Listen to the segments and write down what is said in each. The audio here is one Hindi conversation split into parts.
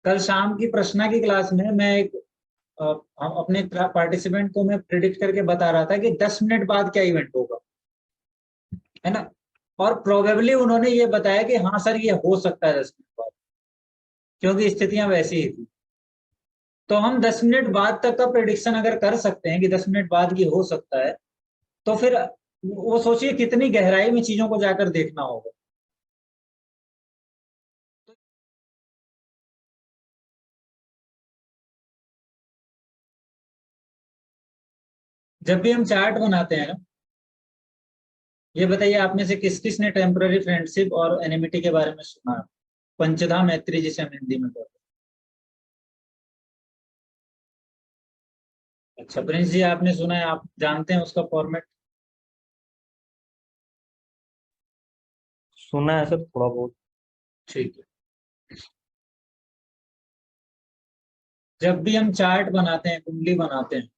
कल शाम की प्रश्ना की क्लास में मैं एक हम अपने पार्टिसिपेंट को मैं प्रिडिक्ट करके बता रहा था कि 10 मिनट बाद क्या इवेंट होगा, है ना। और प्रोबेबली उन्होंने ये बताया कि हाँ सर ये हो सकता है 10 मिनट बाद, क्योंकि स्थितियां वैसी ही थी। तो हम 10 मिनट बाद तक का प्रिडिक्शन अगर कर सकते हैं कि 10 मिनट बाद ये हो सकता है, तो फिर वो सोचिए कितनी गहराई में चीजों को जाकर देखना होगा। जब भी हम चार्ट बनाते हैं ना, ये बताइए आप में से किस किस ने टेम्पररी फ्रेंडशिप और एनिमिटी के बारे में सुना है? पंचधा मैत्री जिसे हम हिंदी में कहते हैं। अच्छा प्रिंस जी, आपने सुना है, आप जानते हैं उसका फॉर्मेट? सुना है सर, थोड़ा बहुत। ठीक है। जब भी हम चार्ट बनाते हैं, कुंडली बनाते हैं,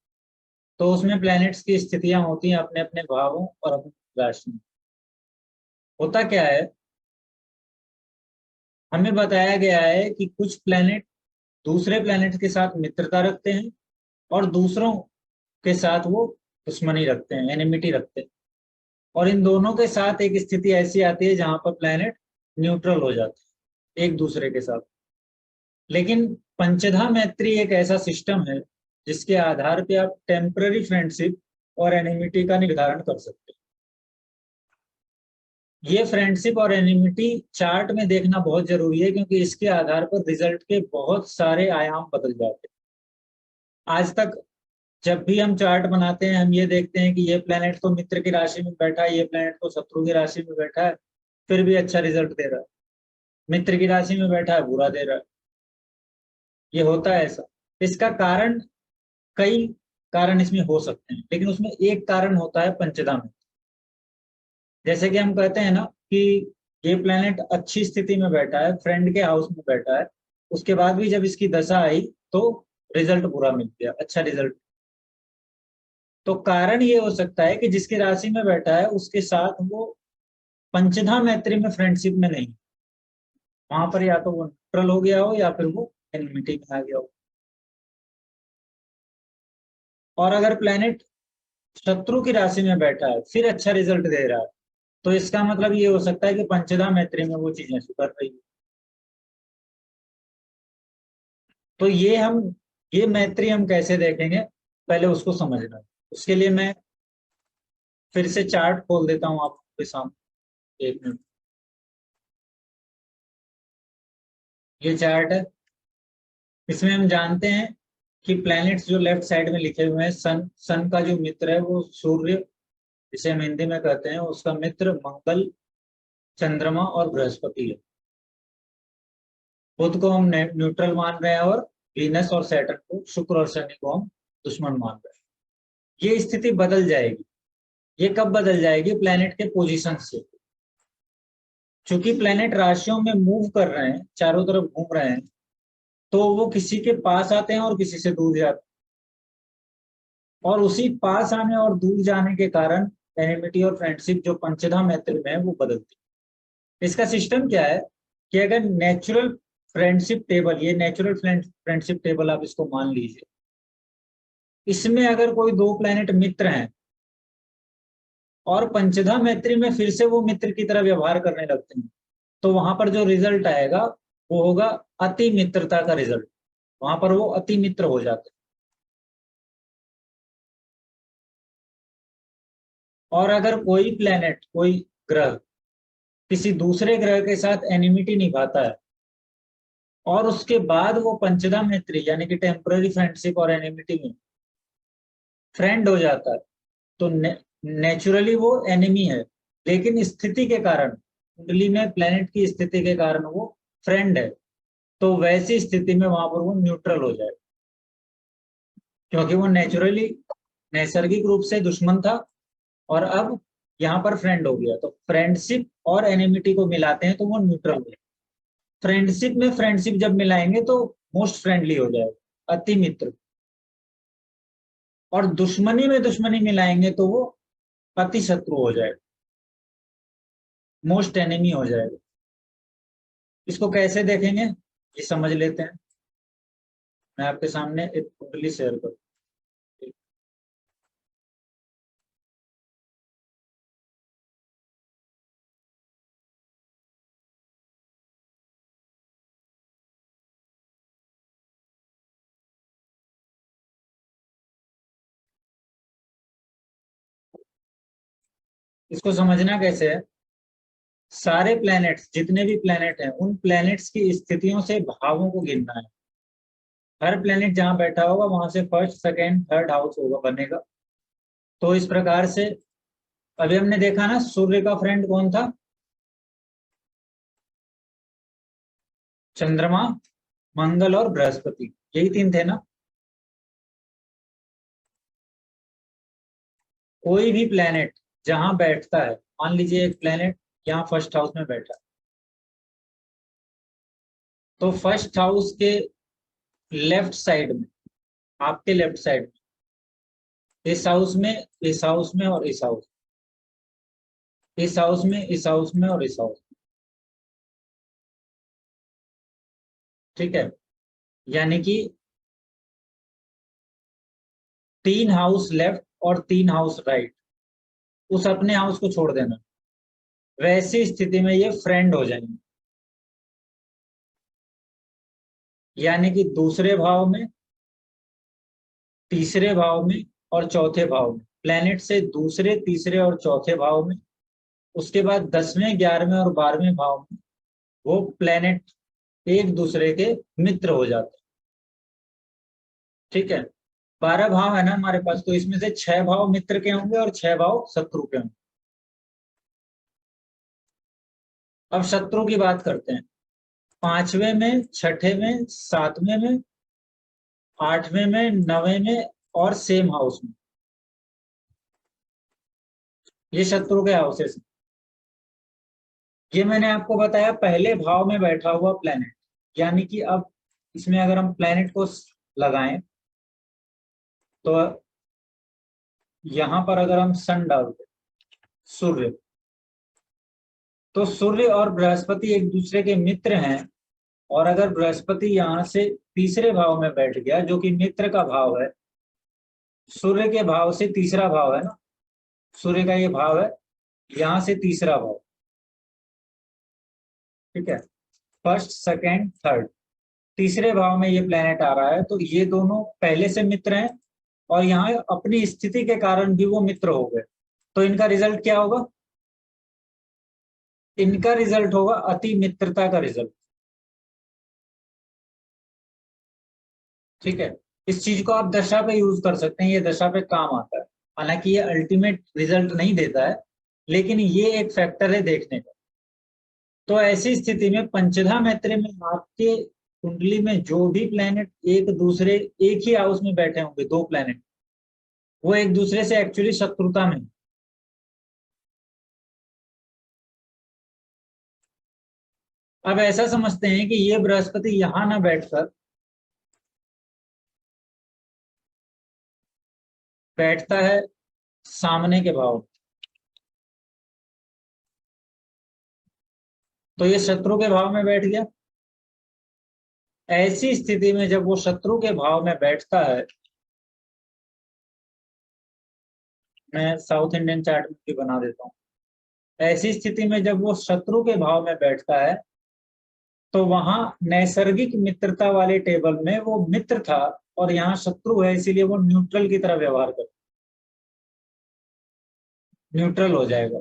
तो उसमें प्लैनेट्स की स्थितियां होती हैं अपने अपने भावों और अपनी राशि में। होता क्या है, हमें बताया गया है कि कुछ प्लैनेट दूसरे प्लैनेट के साथ मित्रता रखते हैं और दूसरों के साथ वो दुश्मनी रखते हैं, एनिमिटी रखते हैं। और इन दोनों के साथ एक स्थिति ऐसी आती है जहां पर प्लैनेट न्यूट्रल हो जाते हैं एक दूसरे के साथ। लेकिन पंचधा मैत्री एक ऐसा सिस्टम है जिसके आधार पे आप टेम्पररी फ्रेंडशिप और एनिमिटी का निर्धारण कर सकते हैं। ये फ्रेंडशिप और एनिमिटी चार्ट में देखना बहुत जरूरी है, क्योंकि इसके आधार पर रिजल्ट के बहुत सारे आयाम बदल जाते हैं। आज तक जब भी हम चार्ट बनाते हैं, हम ये देखते हैं कि ये प्लेनेट तो मित्र की राशि में बैठा है, ये प्लेनेट तो शत्रु की राशि में बैठा है, फिर भी अच्छा रिजल्ट दे रहा है। मित्र की राशि में बैठा है, बुरा दे रहा है। ये होता है ऐसा। इसका कारण, कई कारण इसमें हो सकते हैं, लेकिन उसमें एक कारण होता है पंचदा में। जैसे कि हम कहते हैं ना कि ये प्लेनेट अच्छी स्थिति में बैठा है, फ्रेंड के हाउस में बैठा है, उसके बाद भी जब इसकी दशा आई तो रिजल्ट बुरा मिल गया, अच्छा रिजल्ट। तो कारण ये हो सकता है कि जिसकी राशि में बैठा है उसके साथ वो पंचधा मैत्री में, फ्रेंडशिप में नहीं, वहां पर या तो वो न्यूट्रल हो गया हो या फिर वो एनिमिटी में आ गया हो। और अगर प्लेनेट शत्रु की राशि में बैठा है फिर अच्छा रिजल्ट दे रहा है, तो इसका मतलब ये हो सकता है कि पंचधा मैत्री में वो चीजें सुधर रही है। तो ये मैत्री हम कैसे देखेंगे, पहले उसको समझना है। उसके लिए मैं फिर से चार्ट खोल देता हूँ आपके सामने, एक मिनट। ये चार्ट है, इसमें हम जानते हैं कि प्लैनेट्स जो लेफ्ट साइड में लिखे हुए हैं, सन का जो मित्र है वो सूर्य, जिसे हम हिंदी में कहते हैं, उसका मित्र मंगल, चंद्रमा और बृहस्पति है। बुध को हम न्यूट्रल मान रहे हैं और वीनस और सैटर्न को, शुक्र और शनि को हम दुश्मन मान रहे हैं। ये स्थिति बदल जाएगी। ये कब बदल जाएगी? प्लैनेट के पोजीशन से। चूंकि प्लैनेट राशियों में मूव कर रहे हैं, चारों तरफ घूम रहे हैं, तो वो किसी के पास आते हैं और किसी से दूर जाते हैं। और उसी पास आने और दूर जाने के कारण एनिमिटी और फ्रेंडशिप जो पंचधा मैत्री में है वो बदलती है। इसका सिस्टम क्या है कि अगर नेचुरल फ्रेंडशिप टेबल, ये नेचुरल फ्रेंडशिप टेबल आप इसको मान लीजिए, इसमें अगर कोई दो प्लैनेट मित्र हैं और पंचधा मैत्री में फिर से वो मित्र की तरह व्यवहार करने लगते हैं, तो वहां पर जो रिजल्ट आएगा वो होगा अति मित्रता का रिजल्ट। वहां पर वो अति मित्र हो जाते हैं। और अगर कोई प्लेनेट, कोई ग्रह किसी दूसरे ग्रह के साथ एनिमिटी निभाता है और उसके बाद वो पंचधा मैत्री यानी कि टेम्पररी फ्रेंडशिप और एनिमिटी में फ्रेंड हो जाता है, तो नेचुरली वो एनिमी है, लेकिन स्थिति के कारण, कुंडली में प्लेनेट की स्थिति के कारण वो फ्रेंड है। तो वैसी स्थिति में वहां पर वो न्यूट्रल हो जाए, क्योंकि वो नेचुरली, नैसर्गिक रूप से दुश्मन था और अब यहाँ पर फ्रेंड हो गया। तो फ्रेंडशिप और एनिमिटी को मिलाते हैं तो वो न्यूट्रल हो जाए। फ्रेंडशिप में फ्रेंडशिप जब मिलाएंगे तो मोस्ट फ्रेंडली हो जाएगा, अति मित्र। और दुश्मनी में दुश्मनी मिलाएंगे तो वो अति शत्रु हो जाएगा, मोस्ट एनिमी हो जाएगा। इसको कैसे देखेंगे ये समझ लेते हैं। मैं आपके सामने एक कुंडली शेयर करूँ। इसको समझना कैसे है, सारे प्लैनेट्स, जितने भी प्लैनेट हैं, उन प्लैनेट्स की स्थितियों से भावों को गिनना है। हर प्लैनेट जहां बैठा होगा वहां से फर्स्ट, सेकेंड, थर्ड हाउस होगा, बनेगा। तो इस प्रकार से अभी हमने देखा ना, सूर्य का फ्रेंड कौन था? चंद्रमा, मंगल और बृहस्पति, यही तीन थे ना। कोई भी प्लेनेट जहां बैठता है, मान लीजिए एक प्लेनेट यहाँ फर्स्ट हाउस में बैठा, तो फर्स्ट हाउस के लेफ्ट साइड में, आपके लेफ्ट साइड में, इस हाउस में, इस हाउस में और इस हाउस, इस हाउस में, इस हाउस में और इस हाउस, ठीक है। यानी कि 3 हाउस लेफ्ट और 3 हाउस राइट, उस अपने हाउस को छोड़ देना। वैसी स्थिति में ये फ्रेंड हो जाएंगे, यानी कि दूसरे भाव में, तीसरे भाव में और चौथे भाव में, प्लेनेट से दूसरे, तीसरे और चौथे भाव में। उसके बाद 10वें, 11वें और 12वें भाव में वो प्लेनेट एक दूसरे के मित्र हो जाते हैं, ठीक है। 12 भाव है ना हमारे पास, तो इसमें से 6 भाव मित्र के होंगे और 6 भाव शत्रु के होंगे। अब शत्रु की बात करते हैं। 5वें में, 6ठे में, 7वें में, 8वें में, 9वें में और सेम हाउस में, ये शत्रु के हाउसेस हैं। ये मैंने आपको बताया पहले भाव में बैठा हुआ प्लेनेट। यानी कि अब इसमें अगर हम प्लेनेट को लगाएं, तो यहां पर अगर हम सन डालते, सूर्य, तो सूर्य और बृहस्पति एक दूसरे के मित्र हैं। और अगर बृहस्पति यहां से तीसरे भाव में बैठ गया, जो कि मित्र का भाव है, सूर्य के भाव से तीसरा भाव है ना, सूर्य का ये भाव है, यहां से तीसरा भाव, ठीक है। फर्स्ट, सेकेंड, थर्ड, तीसरे भाव में ये प्लेनेट आ रहा है, तो ये दोनों पहले से मित्र हैं और यहाँ अपनी स्थिति के कारण भी वो मित्र हो गए। तो इनका रिजल्ट क्या होगा? इनका रिजल्ट होगा अति मित्रता का रिजल्ट, ठीक है। इस चीज को आप दशा पे यूज कर सकते हैं, ये दशा पे काम आता है। हालांकि ये अल्टीमेट रिजल्ट नहीं देता है, लेकिन ये एक फैक्टर है देखने का। तो ऐसी स्थिति में पंचधा मैत्री में आपके कुंडली में जो भी प्लेनेट एक दूसरे, एक ही हाउस में बैठे होंगे, 2 प्लेनेट, वो एक दूसरे से एक्चुअली शत्रुता में। अब ऐसा समझते हैं कि ये बृहस्पति यहां ना बैठकर बैठता है सामने के भाव, तो ये शत्रु के भाव में बैठ गया। ऐसी स्थिति में जब वो शत्रु के भाव में बैठता है, मैं साउथ इंडियन चार्ट में भी बना देता हूँ। ऐसी स्थिति में जब वो शत्रु के भाव में बैठता है, तो वहां नैसर्गिक मित्रता वाले टेबल में वो मित्र था और यहाँ शत्रु है, इसीलिए वो न्यूट्रल की तरह व्यवहार कर, न्यूट्रल हो जाएगा,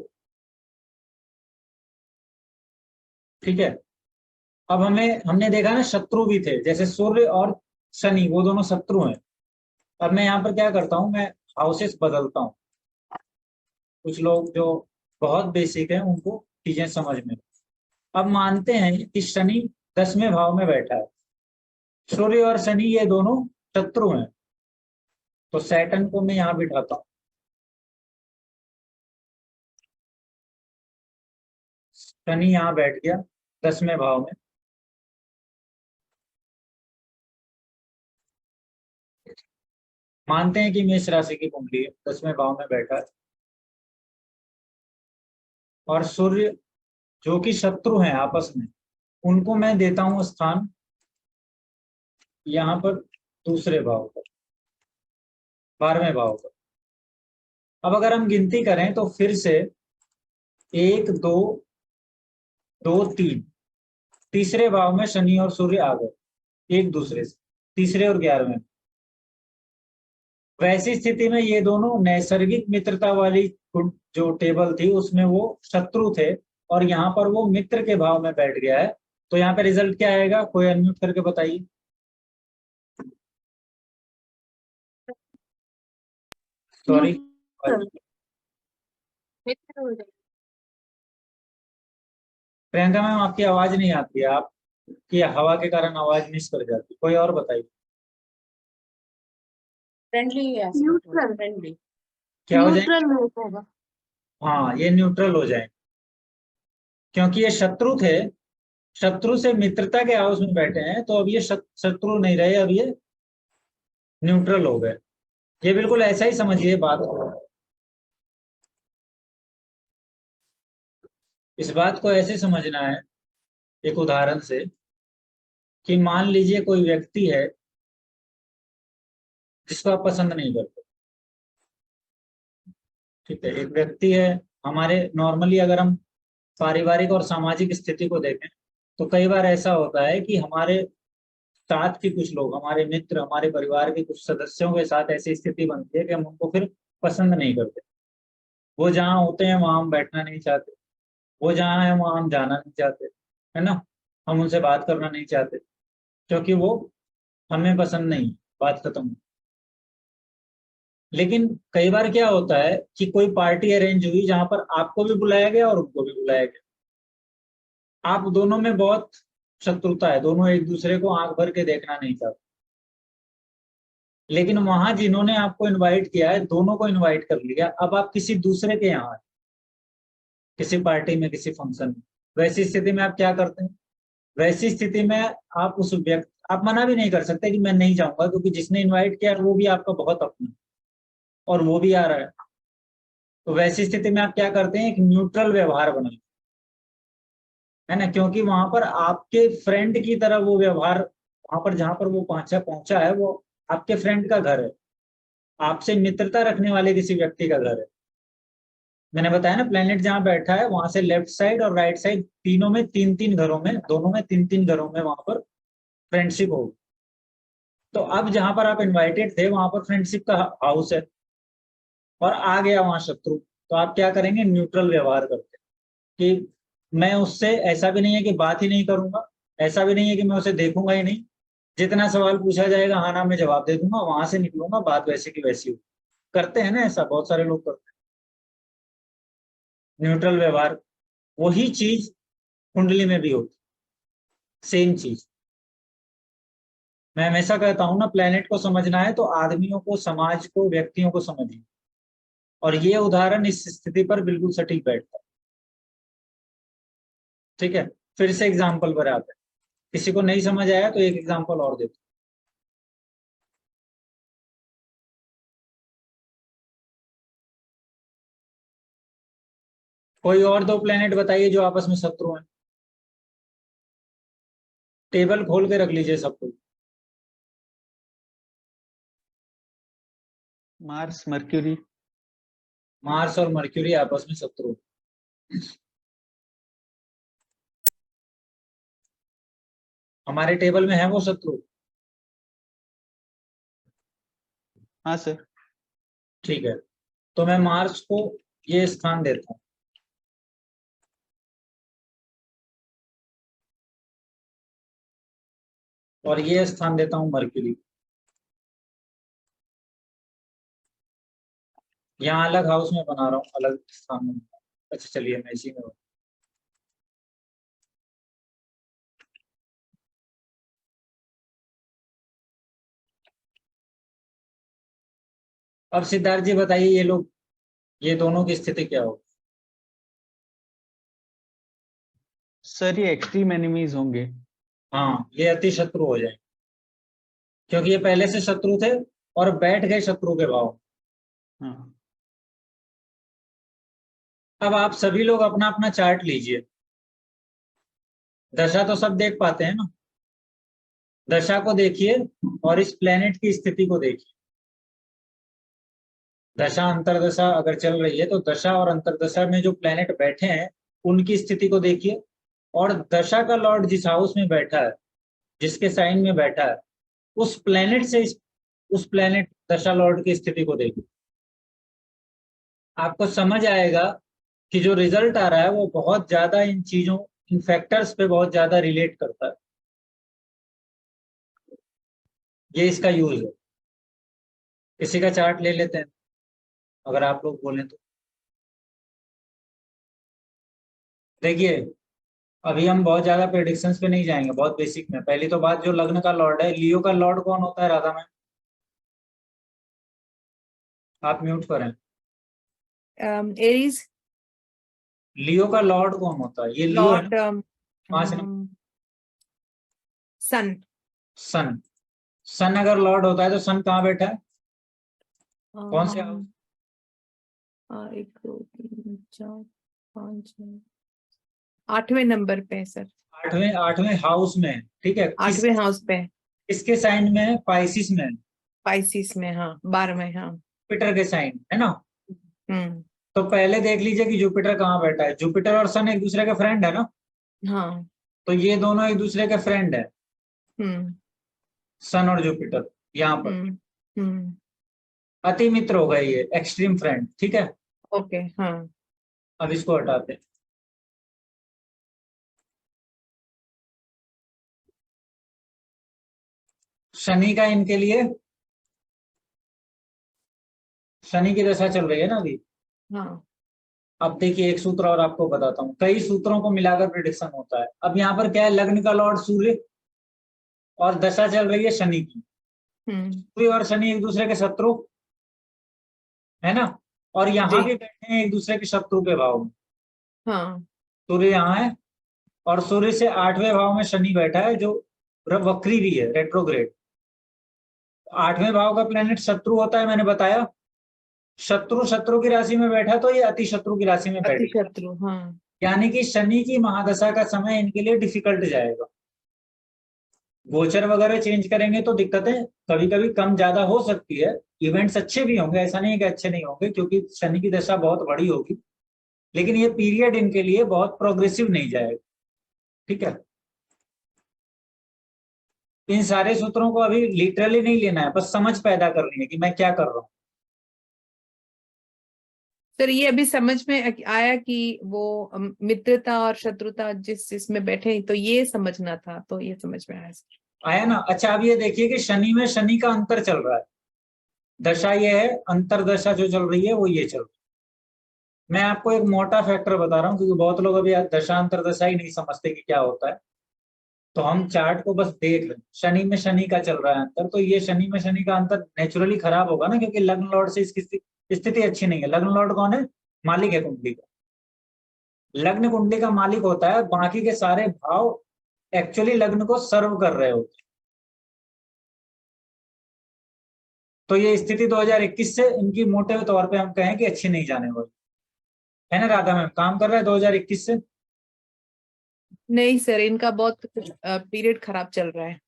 ठीक है। अब हमने देखा ना, शत्रु भी थे, जैसे सूर्य और शनि, वो दोनों शत्रु हैं। अब मैं यहाँ पर क्या करता हूँ, मैं हाउसेस बदलता हूँ। कुछ लोग जो बहुत बेसिक है उनको चीजें समझ में। अब मानते हैं कि शनि 10वें भाव में बैठा है, सूर्य और शनि ये दोनों शत्रु हैं, तो सैटर्न को मैं यहाँ बिठाता हूँ। शनि यहाँ बैठ गया 10वें भाव में। मानते हैं कि मेष राशि की कुंडली है, 10वें भाव में बैठा है। और सूर्य, जो कि शत्रु हैं आपस में, उनको मैं देता हूं स्थान यहाँ पर दूसरे भाव पर, 12वें भाव पर। अब अगर हम गिनती करें तो फिर से 1 2 2 3, तीसरे भाव में शनि और सूर्य आ गए एक दूसरे से, तीसरे और 11वें। वैसी स्थिति में ये दोनों नैसर्गिक मित्रता वाली जो टेबल थी उसमें वो शत्रु थे, और यहाँ पर वो मित्र के भाव में बैठ गया है। तो यहाँ पे रिजल्ट क्या आएगा, कोई अनम्यूट करके बताइए। सॉरी, प्रियंका मैम आपकी आवाज नहीं आती है, आपकी हवा के कारण आवाज मिस कर जाती है। कोई और बताइए। फ्रेंडली है, न्यूट्रल, फ्रेंडली क्या हो जाएगा? हाँ, ये न्यूट्रल हो जाए, क्योंकि ये शत्रु थे, शत्रु से मित्रता के हाउस में बैठे हैं, तो अब ये शत्रु नहीं रहे, अब ये न्यूट्रल हो गए। ये बिल्कुल ऐसा ही समझिए बात को। इस बात को ऐसे समझना है एक उदाहरण से, कि मान लीजिए कोई व्यक्ति है जिसको आप पसंद नहीं करते। ठीक है, एक व्यक्ति है हमारे, नॉर्मली अगर हम पारिवारिक और सामाजिक स्थिति को देखें तो कई बार ऐसा होता है कि हमारे साथ के कुछ लोग, हमारे मित्र, हमारे परिवार के कुछ सदस्यों के साथ ऐसी स्थिति बनती है कि हम उनको फिर पसंद नहीं करते। वो जहाँ होते हैं वहां हम बैठना नहीं चाहते, वो जहाँ है वहां हम जाना नहीं चाहते, है ना। हम उनसे बात करना नहीं चाहते क्योंकि वो हमें पसंद नहीं, बात खत्म। लेकिन कई बार क्या होता है कि कोई पार्टी अरेंज हुई जहां पर आपको भी बुलाया गया और उनको भी बुलाया गया। आप दोनों में बहुत शत्रुता है, दोनों एक दूसरे को आंख भर के देखना नहीं चाहते। लेकिन वहां जिन्होंने आपको इनवाइट किया है, दोनों को इनवाइट कर लिया, अब आप किसी दूसरे के यहाँ हैं, किसी पार्टी में, किसी फंक्शन में। वैसी स्थिति में आप क्या करते हैं? वैसी स्थिति में आप उस व्यक्ति, आप मना भी नहीं कर सकते कि मैं नहीं जाऊंगा, क्योंकि जिसने इनवाइट किया वो भी आपका बहुत अपना और वो भी आ रहा है। तो वैसी स्थिति में आप क्या करते हैं, एक न्यूट्रल व्यवहार बनाते है ना, क्योंकि वहां पर आपके फ्रेंड की तरह वो व्यवहार, वहां पर जहां पर वो पहुंचा पहुंचा है, वो आपके फ्रेंड का घर है, आपसे मित्रता रखने वाले किसी व्यक्ति का घर है। मैंने बताया ना, प्लेनेट जहां बैठा है वहां से लेफ्ट साइड और राइट साइड, तीनों में 3 3 घरों में, दोनों में 3 3 घरों में वहां पर फ्रेंडशिप होगी। तो अब जहां पर आप इनवाइटेड थे वहां पर फ्रेंडशिप का हाउस है, और आ गया वहां शत्रु, तो आप क्या करेंगे? न्यूट्रल व्यवहार करते हैं कि मैं उससे, ऐसा भी नहीं है कि बात ही नहीं करूंगा, ऐसा भी नहीं है कि मैं उसे देखूंगा ही नहीं, जितना सवाल पूछा जाएगा हाँ ना मैं जवाब दे दूंगा, वहां से निकलूंगा, बात वैसी की वैसी हो। करते हैं ना ऐसा, बहुत सारे लोग करते हैं न्यूट्रल व्यवहार। वही चीज कुंडली में भी होती, सेम चीज। मैं हमेशा कहता हूं ना, प्लेनेट को समझना है तो आदमियों को, समाज को, व्यक्तियों को समझिए, और ये उदाहरण इस स्थिति पर बिल्कुल सटीक बैठता है। ठीक है, फिर से एग्जाम्पल पर आते हैं। किसी को नहीं समझ आया तो एक एग्जाम्पल और देते हैं। कोई और 2 प्लेनेट बताइए जो आपस में शत्रु हैं। टेबल खोल के रख लीजिए सब कुछ। Mars, mercury. मार्स और मर्क्यूरी आपस में शत्रु। हमारे टेबल में है वो शत्रु? हाँ सर। ठीक है, तो मैं मार्स को ये स्थान देता हूं, और ये स्थान देता हूं मर्क्यूरी। यहाँ अलग हाउस में बना रहा हूँ, अलग स्थान में। अच्छा चलिए, मैं इसी में हूँ। अब सिद्धार्थ जी बताइए, ये लोग, ये दोनों की स्थिति क्या हो? सर ये एक्सट्रीम एनिमीज होंगे। हाँ, ये अति शत्रु हो जाए, क्योंकि ये पहले से शत्रु थे और बैठ गए शत्रु के भाव। हाँ। अब आप सभी लोग अपना अपना चार्ट लीजिए। दशा तो सब देख पाते हैं ना, दशा को देखिए और इस प्लेनेट की स्थिति को देखिए। दशा अंतरदशा अगर चल रही है तो दशा और अंतरदशा में जो प्लेनेट बैठे हैं उनकी स्थिति को देखिए, और दशा का लॉर्ड जिस हाउस में बैठा है, जिसके साइन में बैठा है, उस प्लेनेट से उस प्लेनेट दशा लॉर्ड की स्थिति को देखिए। आपको समझ आएगा कि जो रिजल्ट आ रहा है वो बहुत ज्यादा इन चीजों, इन फैक्टर्स पे बहुत ज्यादा रिलेट करता है। ये इसका यूज है। किसी का चार्ट ले लेते हैं अगर आप लोग बोलें तो। देखिए अभी हम बहुत ज्यादा प्रेडिक्शंस पे नहीं जाएंगे, बहुत बेसिक में। पहली तो बात, जो लग्न का लॉर्ड है, लियो का लॉर्ड कौन होता है राधा मैम? आप म्यूट करें। एरीज। लियो का लॉर्ड कौन होता है? ये लियो है लॉर्ड ना? 5 नंबर। सन। सन। सन अगर लॉर्ड होता है तो सन कहाँ बैठा है? कौन से हाउस? 1 2 3 4 5 6 8वें नंबर पे है सर। 8वें हाउस में है, ठीक है। 8वें हाउस पे। किसके साइन में है? पाइसिस में है। पाइसिस में, हाँ 12वें, हाँ। जुपिटर के साइन है ना? हम्म। तो पहले देख लीजिए कि जुपिटर कहाँ बैठा है। जुपिटर और सन एक दूसरे के फ्रेंड है ना? हाँ। तो ये दोनों एक दूसरे के फ्रेंड है, हम्म। सन और जुपिटर। यहाँ पर हम्म। हम्म। अति मित्र हो गए ये, एक्सट्रीम फ्रेंड, ठीक है। ओके, हाँ। अब इसको हटाते हैं। शनि का इनके लिए, शनि की दशा चल रही है ना अभी। हाँ। अब देखिए एक सूत्र और आपको बताता हूँ, कई सूत्रों को मिलाकर प्रिडिक्शन होता है। अब यहाँ पर क्या है, लग्न का लॉर्ड सूर्य और दशा चल रही है शनि की। सूर्य और शनि एक दूसरे के शत्रु है ना? और यहाँ जी। भी बैठे हैं एक दूसरे के शत्रु के भाव में। हाँ। सूर्य यहाँ है और सूर्य से 8वें भाव में शनि बैठा है, जो वक्री भी है, रेट्रोग्रेड। 8वें भाव का प्लेनेट शत्रु होता है, मैंने बताया। शत्रु शत्रु की राशि में बैठा तो ये अति शत्रु की राशि में अति बैठ गया। शत्रु, हाँ। यानी कि शनि की महादशा का समय इनके लिए डिफिकल्ट जाएगा। गोचर वगैरह चेंज करेंगे तो दिक्कतें कभी कभी कम ज्यादा हो सकती है। इवेंट्स अच्छे भी होंगे, ऐसा नहीं है कि अच्छे नहीं होंगे, क्योंकि शनि की दशा बहुत बड़ी होगी। लेकिन ये पीरियड इनके लिए बहुत प्रोग्रेसिव नहीं जाएगा, ठीक है। इन सारे सूत्रों को अभी लिटरली नहीं लेना है, बस समझ पैदा करनी है कि मैं क्या कर रहा हूँ। सर ये अभी समझ में आया कि वो मित्रता और शत्रुता जिस जिसमें बैठे, तो ये समझना था, तो ये समझ में आया सर। आया ना? अच्छा अब ये देखिए कि शनि में शनि का अंतर चल रहा है। दशा ये है, अंतरदशा जो चल रही है वो ये चल रही है। मैं आपको एक मोटा फैक्टर बता रहा हूँ, क्योंकि बहुत लोग अभी दशा अंतरदशा ही नहीं समझते कि क्या होता है। तो हम चार्ट को बस देख रहे हैं, शनि में शनि का चल रहा है अंतर। तो ये शनि में शनि का अंतर नेचुरली खराब होगा ना, क्योंकि लग्न लॉर्ड से इसकी स्थिति अच्छी नहीं है। लग्न लॉर्ड कौन है? मालिक है कुंडली का। लग्न कुंडली का मालिक होता है, बाकी के सारे भाव एक्चुअली लग्न को सर्व कर रहे होते हैं। तो ये स्थिति 2021 से इनकी मोटे तौर पे हम कहें कि अच्छी नहीं जाने वाली है ना। राधा मैम काम कर रहा है 2021 से? नहीं सर, इनका बहुत पीरियड खराब चल रहा है।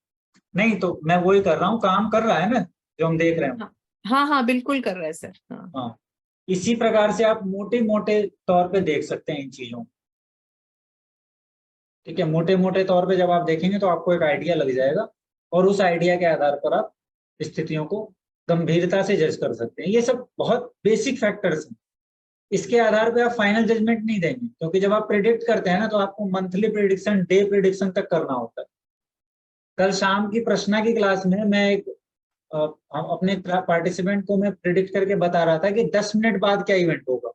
नहीं तो मैं वही कर रहा हूँ, काम कर रहा है ना जो हम देख रहे हैं। हाँ हाँ, हाँ बिल्कुल कर रहा है सर, हाँ। हाँ, इसी प्रकार से आप मोटे मोटे तौर पे देख सकते हैं इन चीजों को, ठीक है। मोटे मोटे तौर पे जब आप देखेंगे तो आपको एक आइडिया लग जाएगा, और उस आइडिया के आधार पर आप स्थितियों को गंभीरता से जज कर सकते हैं। ये सब बहुत बेसिक फैक्टर्स हैं। इसके आधार पे आप फाइनल जजमेंट नहीं देंगे, क्योंकि जब आप प्रिडिक्ट करते हैं ना तो आपको मंथली प्रिडिक्शन, डे प्रिडिक्शन तक करना होता है। कल शाम की प्रश्ना की क्लास में मैं एक अपने पार्टिसिपेंट को मैं प्रिडिक्ट करके बता रहा था कि 10 मिनट बाद क्या इवेंट होगा,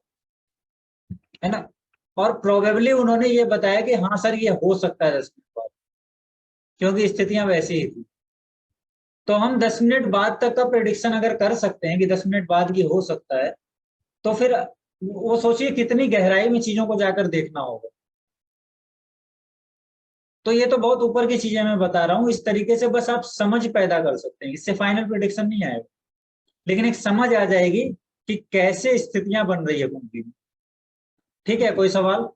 है ना। और प्रोबेबली उन्होंने ये बताया कि हाँ सर ये हो सकता है 10 मिनट बाद, क्योंकि स्थितियां वैसी ही थी। तो हम 10 मिनट बाद तक का प्रिडिक्शन अगर कर सकते हैं कि 10 मिनट बाद ये हो सकता है, तो फिर वो सोचिए कितनी गहराई में चीजों को जाकर देखना होगा। तो ये तो बहुत ऊपर की चीजें मैं बता रहा हूँ। इस तरीके से बस आप समझ पैदा कर सकते हैं, इससे फाइनल प्रिडिक्शन नहीं आएगा, लेकिन एक समझ आ जाएगी कि कैसे स्थितियां बन रही है कुंडली में, ठीक है। कोई सवाल?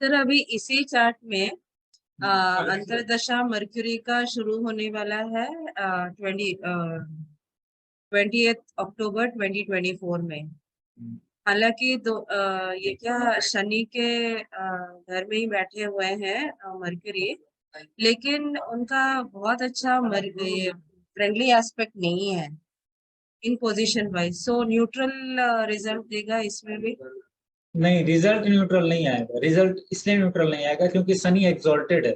सर अभी इसी चार्ट में अंतर्दशा मर्क्यूरी का शुरू होने वाला है 20th अक्टूबर 2024 में। हालांकि ये क्या शनि के घर में ही बैठे हुए हैं मर्क्यूरी, लेकिन उनका बहुत अच्छा फ्रेंडली एस्पेक्ट नहीं है इन पोजीशन वाइज, सो न्यूट्रल रिजल्ट देगा इसमें भी। नहीं, रिजल्ट न्यूट्रल नहीं आएगा। रिजल्ट इसलिए न्यूट्रल नहीं आएगा क्योंकि शनि एक्सॉल्टेड है।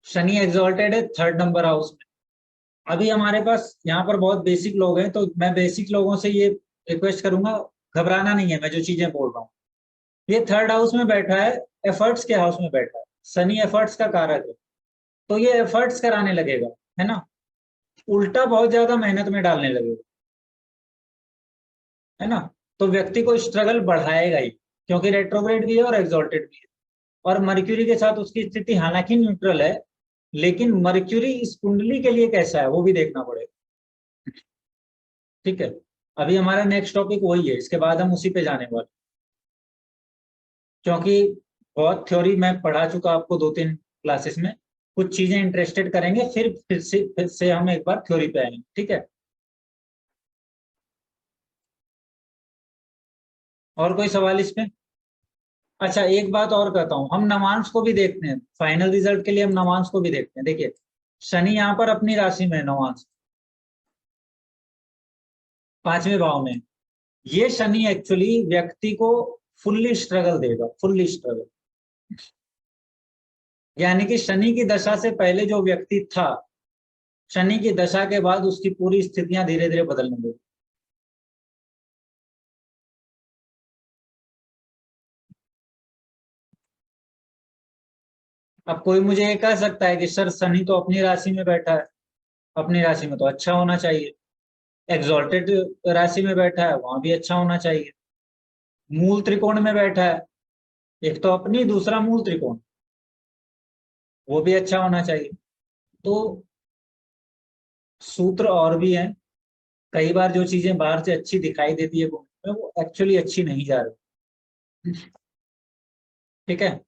शनि एक्सॉल्टेड है 3rd नंबर हाउस में। अभी हमारे पास यहाँ पर बहुत बेसिक लोग हैं, तो मैं बेसिक लोगों से ये रिक्वेस्ट करूंगा, घबराना नहीं है मैं जो चीजें बोल रहा हूँ। ये 3rd हाउस में बैठा है, एफर्ट्स के हाउस में बैठा है। शनि एफर्ट्स का कारक है, तो ये एफर्ट्स कराने लगेगा, है ना, उल्टा बहुत ज्यादा मेहनत में डालने लगेगा, है ना। तो व्यक्ति को स्ट्रगल बढ़ाएगा ही, क्योंकि रेट्रोग्रेड भी है और एक्सॉल्टेड भी है। और मर्क्यूरी के साथ उसकी स्थिति हालांकि न्यूट्रल है, लेकिन मर्क्यूरी इस कुंडली के लिए कैसा है वो भी देखना पड़ेगा। ठीक है, अभी हमारा नेक्स्ट टॉपिक वही है, इसके बाद हम उसी पे जाने वाले, क्योंकि बहुत थ्योरी मैं पढ़ा चुका आपको 2-3 क्लासेस में। कुछ चीजें इंटरेस्टेड करेंगे, फिर से हम एक बार थ्योरी पे आएंगे। ठीक है, और कोई सवाल इस पे? अच्छा, एक बात और कहता हूँ, हम नवांश को भी देखते हैं फाइनल रिजल्ट के लिए, हम नवांश को भी देखते हैं। देखिए, शनि यहाँ पर अपनी राशि में है, नवांश 5वें भाव में। ये शनि एक्चुअली व्यक्ति को फुल्ली स्ट्रगल देगा, फुल्ली स्ट्रगल। यानी कि शनि की दशा से पहले जो व्यक्ति था, शनि की दशा के बाद उसकी पूरी स्थितियां धीरे धीरे बदलने लगी। अब कोई मुझे ये कह सकता है कि सर शनि तो अपनी राशि में बैठा है, अपनी राशि में तो अच्छा होना चाहिए, एक्सॉल्टेड राशि में बैठा है वहां भी अच्छा होना चाहिए, मूल त्रिकोण में बैठा है, एक तो अपनी, दूसरा मूल त्रिकोण, वो भी अच्छा होना चाहिए। तो सूत्र और भी हैं। कई बार जो चीजें बाहर से अच्छी दिखाई देती है वो एक्चुअली अच्छी नहीं जा रही। ठीक है,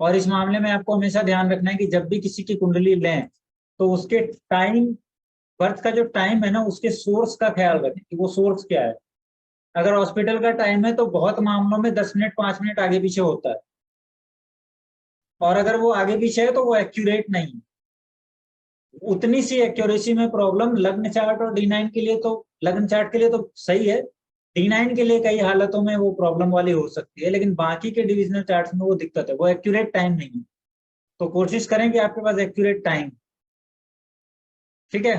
और इस मामले में आपको हमेशा ध्यान रखना है कि जब भी किसी की कुंडली लें तो उसके टाइम, बर्थ का जो टाइम है ना, उसके सोर्स का ख्याल रखें कि वो सोर्स क्या है। अगर हॉस्पिटल का टाइम है तो बहुत मामलों में 10 मिनट 5 मिनट आगे पीछे होता है, और अगर वो आगे पीछे है तो वो एक्यूरेट नहीं है। उतनी सी एक्यूरेसी में प्रॉब्लम लग्न चार्ट और D9 के लिए, तो लग्न चार्ट के लिए तो सही है, D9 के लिए कई हालतों में वो प्रॉब्लम वाली हो सकती है, लेकिन बाकी के डिविजनल चार्ट्स में वो दिक्कत है, वो एक्यूरेट टाइम नहीं है। तो कोशिश करें कि आपके पास एक्यूरेट टाइम। ठीक है।